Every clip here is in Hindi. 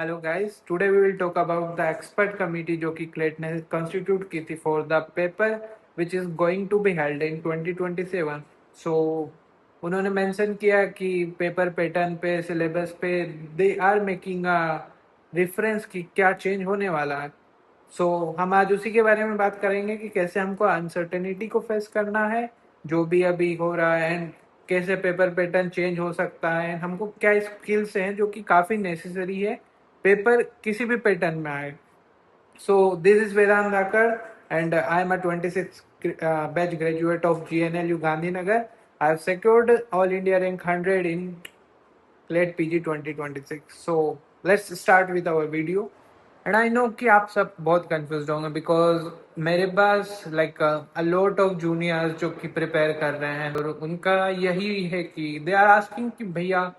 Hello guys, today we will talk about the expert committee जो कि क्लेट ने कंस्टिट्यूट की थी for the paper which is going to be held in 2027। So उन्होंने मेंशन किया कि पेपर पैटर्न पे, सिलेबस पे they are making a reference कि क्या चेंज होने वाला है। सो हम आज उसी के बारे में बात करेंगे कि कैसे हमको अनसर्टेनिटी को फेस करना है जो भी अभी हो रहा है, एंड कैसे पेपर पैटर्न चेंज हो सकता है, हमको क्या स्किल्स हैं जो कि काफ़ी नेसेसरी है पेपर किसी भी पैटर्न में आए। So this is Vedant Dhakar and I am a 26 batch graduate of GNLU Gandhinagar. I have secured all India rank 100 in late PG 2026। So let's start with our video. And I know कि आप सब बहुत कंफ्यूज होंगे बिकॉज मेरे पास like a lot of juniors जो कि प्रिपेयर कर रहे हैं और उनका यही है कि दे आर आस्किंग कि भैया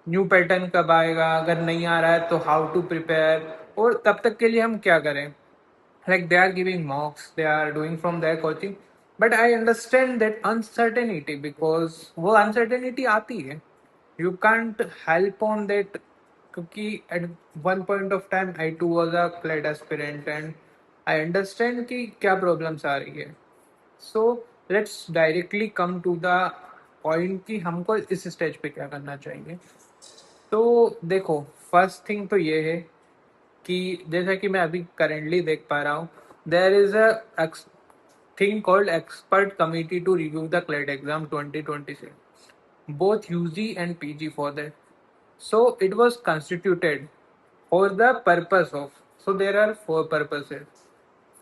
न्यू पैटर्न कब आएगा, अगर नहीं आ रहा है तो हाउ टू प्रिपेयर, और तब तक के लिए हम क्या करें। Like they are giving mocks, they are doing from their coaching, but I understand that uncertainty because वो uncertainty आती है, you can't help on that, क्योंकि at one point of time I too was a CLED aspirant and I understand कि क्या problems आ रही है। So let's directly come to the point कि हमको इस स्टेज पे क्या करना चाहिए। तो देखो, फर्स्ट थिंग तो ये है कि जैसा कि मैं अभी करेंटली देख पा रहा हूँ, there is a thing called expert committee to review the CLAT exam 2026, both UG and PG for that. So it was constituted for the purpose of, so there are four purposes.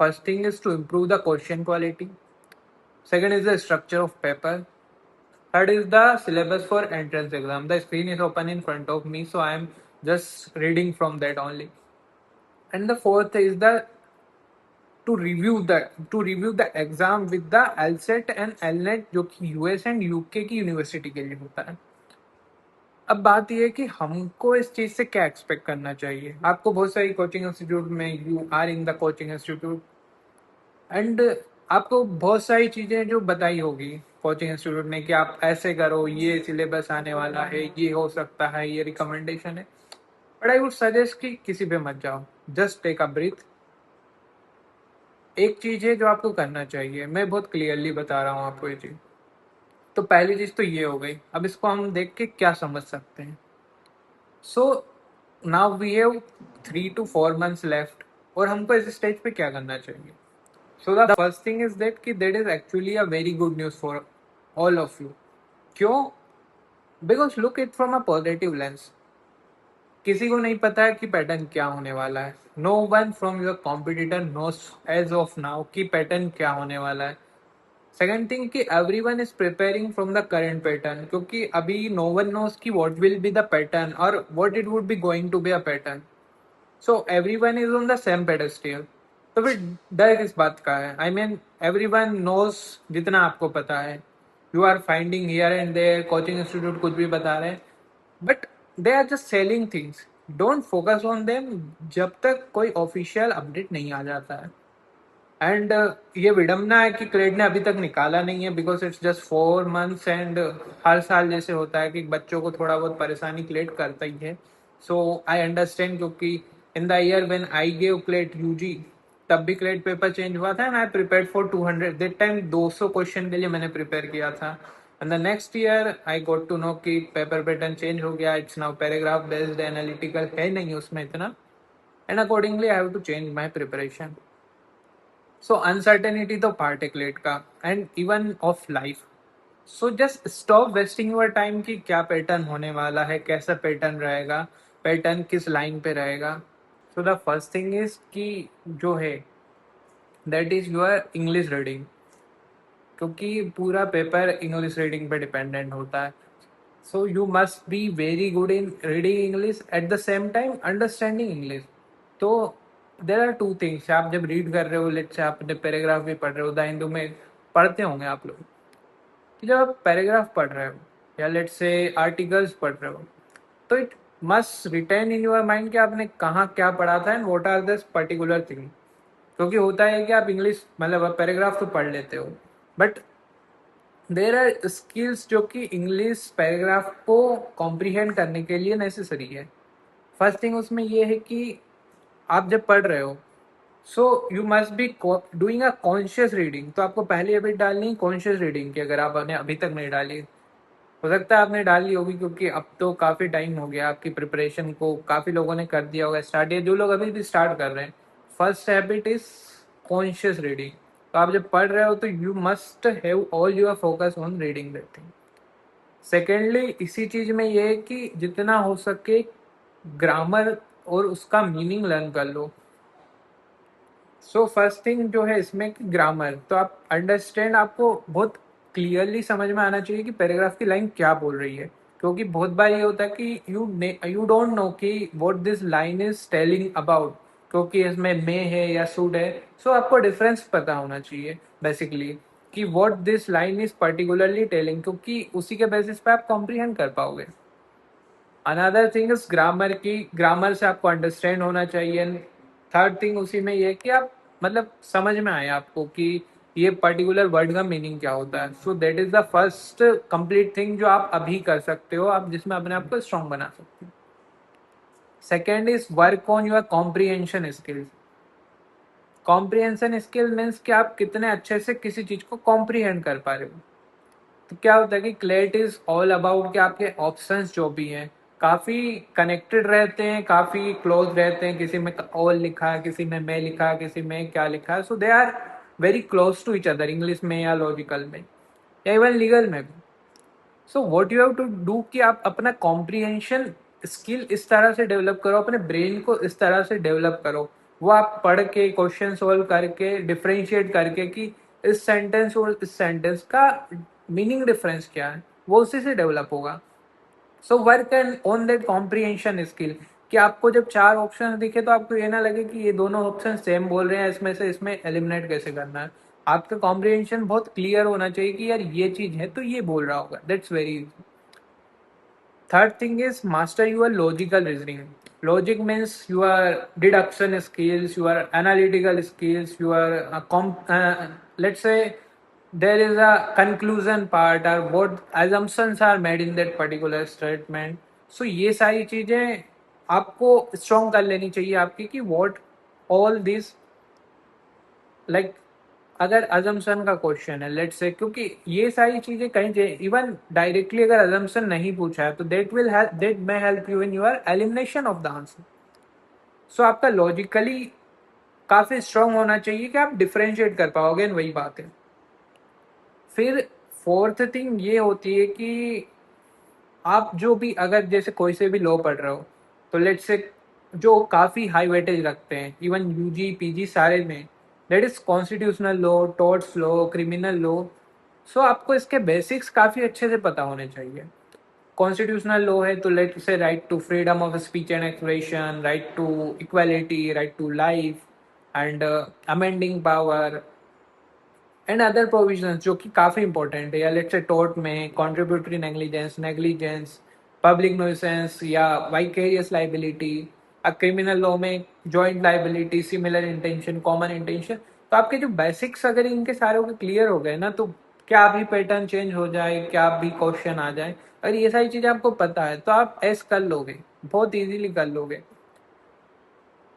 First thing is to improve the question quality. Second is the structure of paper. Third is the syllabus for entrance exam. The screen is open in front of me, so I am just reading from that only. And the fourth is the to review the exam with the LSAT and LNET जो कि US एंड UK की यूनिवर्सिटी के लिए होता है। अब बात यह है कि हमको इस चीज से क्या एक्सपेक्ट करना चाहिए। आपको बहुत सारी कोचिंग इंस्टीट्यूट में, you are in the coaching institute and आपको बहुत सारी चीजें जो बताई होगी कोचिंग इंस्टीट्यूट ने कि आप ऐसे करो, ये सिलेबस आने वाला है, ये हो सकता है, ये रिकमेंडेशन है। बट आई वुड सजेस्ट कि किसी पे मत जाओ, जस्ट टेक अ ब्रीथ। एक चीज है जो आपको करना चाहिए, मैं बहुत क्लियरली बता रहा हूँ आपको ये चीज। तो पहली चीज तो ये हो गई, अब इसको हम देख के क्या समझ सकते हैं। So now we have 3 to 4 months left, और हमको इस स्टेज पे क्या करना चाहिए। So the first thing is that कि that is actually a very good news for all of you. क्यों? Because look it from a positive lens. किसी को नहीं पता है कि पैटर्न क्या होने वाला है। No one from your competitor knows as of now कि पैटर्न क्या होने वाला है। सेकेंड थिंग कि everyone is preparing from the current pattern, क्योंकि अभी नो वन नोस कि what will be the pattern और what it would be going to be a pattern. So everyone is on the same pedestal. तो फिर डर किस बात का है। आई मीन एवरीवन नोस जितना आपको पता है। You are finding here and there, coaching institute कुछ भी बता रहे हैं, but they are just selling things. Don't focus on them जब तक कोई ऑफिशियल अपडेट नहीं आ जाता है। एंड ये विडम्बना है कि क्लेड ने अभी तक निकाला नहीं है, because it's just 4 months and हर साल जैसे होता है कि बच्चों को थोड़ा बहुत परेशानी क्लेड करता ही है। सो आई अंडरस्टैंड, क्योंकि in the year when I gave CLAT UG तब भी क्लेड पेपर चेंज हुआ था and I prepare for 200 that time 200 question के लिए मैंने प्रिपेयर किया था। And the next year I got to know कि पेपर पैटर्न चेंज हो गया, it's now paragraph based, analytical है नहीं उसमें इतना, and accordingly I have to change my preparation. So uncertainty तो पार्ट है क्लेट का and even of life. So just stop wasting your time कि क्या पैटर्न होने वाला है, कैसा पैटर्न रहेगा, पैटर्न किस लाइन पे रहेगा। सो द फर्स्ट थिंग इज कि जो है that is your English reading, क्योंकि पूरा पेपर इंग्लिश रीडिंग पे डिपेंडेंट होता है। So you must be very good in reading English at the same time understanding English. तो देर आर टू थिंग्स। आप जब रीड कर रहे हो, लेट से आप पैराग्राफ भी पढ़ रहे हो, द हिंदू में पढ़ते होंगे आप लोग, कि जब आप पैराग्राफ पढ़ रहे हो या लेट से आर्टिकल्स पढ़ रहे हो, तो it must retain in your mind कि आपने कहाँ क्या पढ़ा था and what are this particular thing. क्योंकि होता है कि आप इंग्लिश मतलब आप पैराग्राफ तो पढ़ लेते हो, बट देर आर स्किल्स जो कि इंग्लिश पैराग्राफ को कॉम्प्रीहेंड करने के लिए नेसेसरी है। फर्स्ट थिंग उसमें ये है कि आप जब पढ़ रहे हो, so you must be doing a conscious reading. तो आपको पहली हैबिट डालनी है कॉन्शियस रीडिंग की, अगर आपने अभी तक नहीं डाली। हो सकता है आपने डाल ली होगी, क्योंकि अब तो काफ़ी टाइम हो गया आपकी प्रिपरेशन को, काफ़ी लोगों ने कर दिया होगा स्टार्ट, या जो लोग अभी भी स्टार्ट कर रहे हैं। First habit is conscious reading. तो आप जब पढ़ रहे हो तो you must have all your focus on reading that thing. Secondly इसी चीज में ये है कि जितना हो सके ग्रामर और उसका मीनिंग लर्न कर लो। सो फर्स्ट थिंग जो है इसमें कि ग्रामर, तो आप अंडरस्टैंड, आपको बहुत क्लियरली समझ में आना चाहिए कि पैराग्राफ की लाइन क्या बोल रही है। क्योंकि बहुत बार ये होता है कि यू डोंट नो कि what this line is telling about, क्योंकि इसमें मे है या शुड है। सो आपको डिफरेंस पता होना चाहिए बेसिकली कि what this line is particularly telling, क्योंकि उसी के बेसिस पे आप कॉम्प्रीहेंड कर पाओगे। अनदर थिंग इज ग्रामर की, ग्रामर से आपको अंडरस्टैंड होना चाहिए। थर्ड थिंग उसी में ये है कि आप मतलब समझ में आए आपको कि ये पर्टिकुलर वर्ड का मीनिंग क्या होता है। So that is the first complete thing जो आप अभी कर सकते हो, आप जिसमें अपने आप को स्ट्रॉन्ग बना सकते हो। Second is work on your comprehension skills. Comprehension skill means कि आप कितने अच्छे से किसी चीज को कॉम्प्रीहेंड कर पा रहे हो। तो क्या होता है कि क्लेट इज ऑल अबाउट कि आपके ऑप्शंस जो भी हैं काफी कनेक्टेड रहते हैं, काफी क्लोज रहते हैं। किसी में ऑल लिखा है, किसी में मैं लिखा है, किसी में क्या लिखा है। So they are very close to each other, English में या लॉजिकल में या इवन लीगल में भी। So what you have to do कि आप अपना कॉम्प्रीहेंशन स्किल इस तरह से डेवलप करो, अपने ब्रेन को इस तरह से डेवलप करो, वो आप पढ़ के क्वेश्चन सोल्व करके डिफरेंशिएट करके कि इस सेंटेंस और इस सेंटेंस का मीनिंग डिफरेंस क्या है, वो उसी से डेवलप होगा। So work and on that comprehension skill कि आपको जब चार ऑप्शन दिखे तो आपको ये ना लगे कि ये दोनों ऑप्शन सेम बोल रहे हैं, इसमें से इसमें एलिमिनेट कैसे करना है। आपका कॉम्प्रीहेंशन बहुत क्लियर होना चाहिए कि यार ये चीज है तो ये बोल रहा होगा, that's very easy. Third thing is master your logical reasoning. Logic means your deduction skills, your analytical skills, your let's say there is a conclusion part or what assumptions are made in that particular statement. So ये सारी चीजें आपको strong कर लेनी चाहिए आपकी कि what all these लाइक अगर अजम्पशन का क्वेश्चन है लेट्स से, क्योंकि ये सारी चीजें कहीं इवन डायरेक्टली अगर अजम्पशन नहीं पूछा है तो that may help you in your elimination of the answer. So आपका लॉजिकली काफी स्ट्रांग होना चाहिए कि आप डिफरेंशिएट कर पाओगे, वही बात है। फिर फोर्थ थिंग ये होती है कि आप जो भी अगर जैसे कोई से भी लॉ पढ़ रहे हो तो लेट्स से जो काफ़ी हाई वेटेज रखते हैं इवन यूजी पीजी सारे में, that is constitutional law, torts law, criminal law. So आपको इसके बेसिक्स काफ़ी अच्छे से पता होने चाहिए। कॉन्स्टिट्यूशनल लॉ है तो let say right to freedom of speech and expression, right to equality, right to life and amending power and other provisions जो कि काफ़ी इंपॉर्टेंट है। या लेट्स से टोर्ट में contributory negligence, negligence, public nuisance या वाइकेरियस लाइबिलिटी। क्रिमिनल लॉ में joint liability, similar intention, common intention. तो आपके जो बेसिक्स अगर इनके सारे के क्लियर हो गए ना, तो क्या भी पैटर्न चेंज हो जाए, क्या भी क्वेश्चन आ जाए, अगर ये सारी चीज़ें आपको पता है तो आप एस कर लोगे, बहुत इजीली कर लोगे।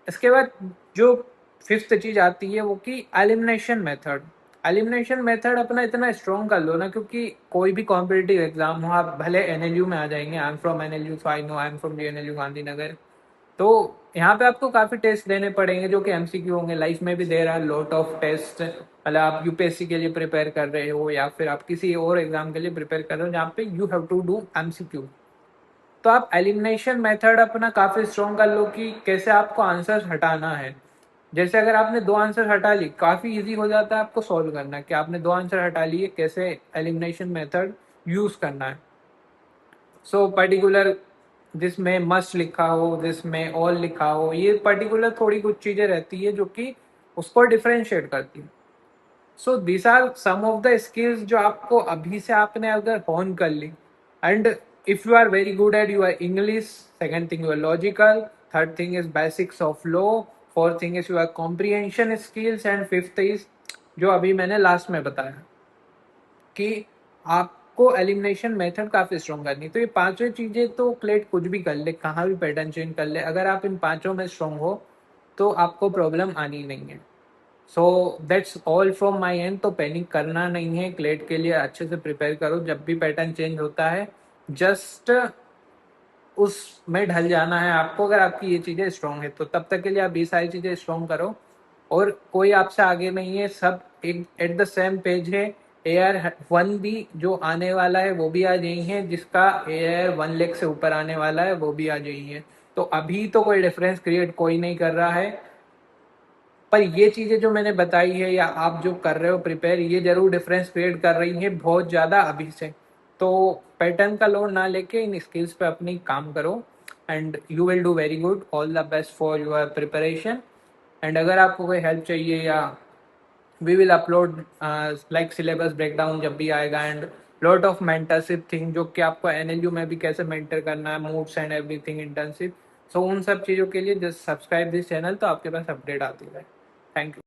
इसके बाद जो फिफ्थ चीज आती है वो कि एलिमिनेशन मेथड। एलिमिनेशन मेथड अपना इतना स्ट्रॉन्ग कर लो ना, क्योंकि कोई भी कॉम्पिटिटिव एग्जाम हो, आप भले एनएलयू में आ जाएंगे, I am from NLU so I know, I am from NLU Gandhinagar. तो यहाँ पे आपको काफी टेस्ट देने पड़ेंगे जो कि एमसीक्यू होंगे। लाइफ में भी दे रहा है लॉट ऑफ टेस्ट, मतलब आप यूपीएससी के लिए प्रिपेयर कर रहे हो या फिर आप किसी और एग्जाम के लिए प्रिपेयर कर रहे हो जहाँ पे you have to do MCQ. तो आप एलिमिनेशन मेथड अपना काफी स्ट्रॉन्ग कर लो कि कैसे आपको आंसर हटाना है। जैसे अगर आपने दो आंसर हटा ली, काफी इजी हो जाता है आपको सॉल्व करना कि आपने दो आंसर हटा लिए, कैसे एलिमिनेशन मेथड यूज करना है। सो पर्टिकुलर जिसमें मस्ट लिखा हो, जिसमें ऑल लिखा हो, ये पर्टिकुलर थोड़ी कुछ चीजें रहती है जो कि उसको डिफरेंशिएट करती है। So this are some of the skills जो आपको अभी से आपने अगर होन कर ली। And if you are very good at your English, second thing your logical, third thing is basics of law, fourth thing is your comprehension skills and fifth is जो अभी मैंने लास्ट में बताया कि आप आपको एलिमिनेशन मेथड काफी स्ट्रॉन्ग करनी है। तो ये पांचों चीजें तो क्लेट कुछ भी कर ले, कहाँ भी पैटर्न चेंज कर ले, अगर आप इन पांचों में स्ट्रॉन्ग हो तो आपको प्रॉब्लम आनी नहीं है। So that's all from my and. तो पैनिक करना नहीं है, क्लेट के लिए अच्छे से प्रिपेयर करो। जब भी पैटर्न चेंज होता है जस्ट उसमें ढल जाना है आपको। अगर आपकी ये चीजें स्ट्रॉन्ग है तो तब तक के लिए आप ये सारी चीजें स्ट्रॉन्ग करो, और कोई आपसे आगे नहीं है, सब एक एट द सेम पेज है। AR1 भी जो आने वाला है वो भी आ गई है, जिसका AR 1 लाख से ऊपर आने वाला है वो भी आ गई है। तो अभी तो कोई डिफरेंस क्रिएट कोई नहीं कर रहा है, पर ये चीजें जो मैंने बताई है या आप जो कर रहे हो प्रिपेयर, ये जरूर डिफरेंस क्रिएट कर रही है बहुत ज्यादा अभी से। तो पैटर्न का लोड ना लेके इन स्किल्स पे अपनी काम करो, and you will do very good. All the best for your preparation. And अगर आपको कोई हेल्प चाहिए, या we will upload like syllabus breakdown जब भी आएगा, and lot of mentorship thing, जो कि आपको NLU में भी कैसे मेंटर करना है, मूड्स एंड एवरीथिंग इंटर्नशिप। सो उन सब चीज़ों के लिए जस्ट सब्सक्राइब दिस चैनल, तो आपके पास अपडेट आती है। Thank you.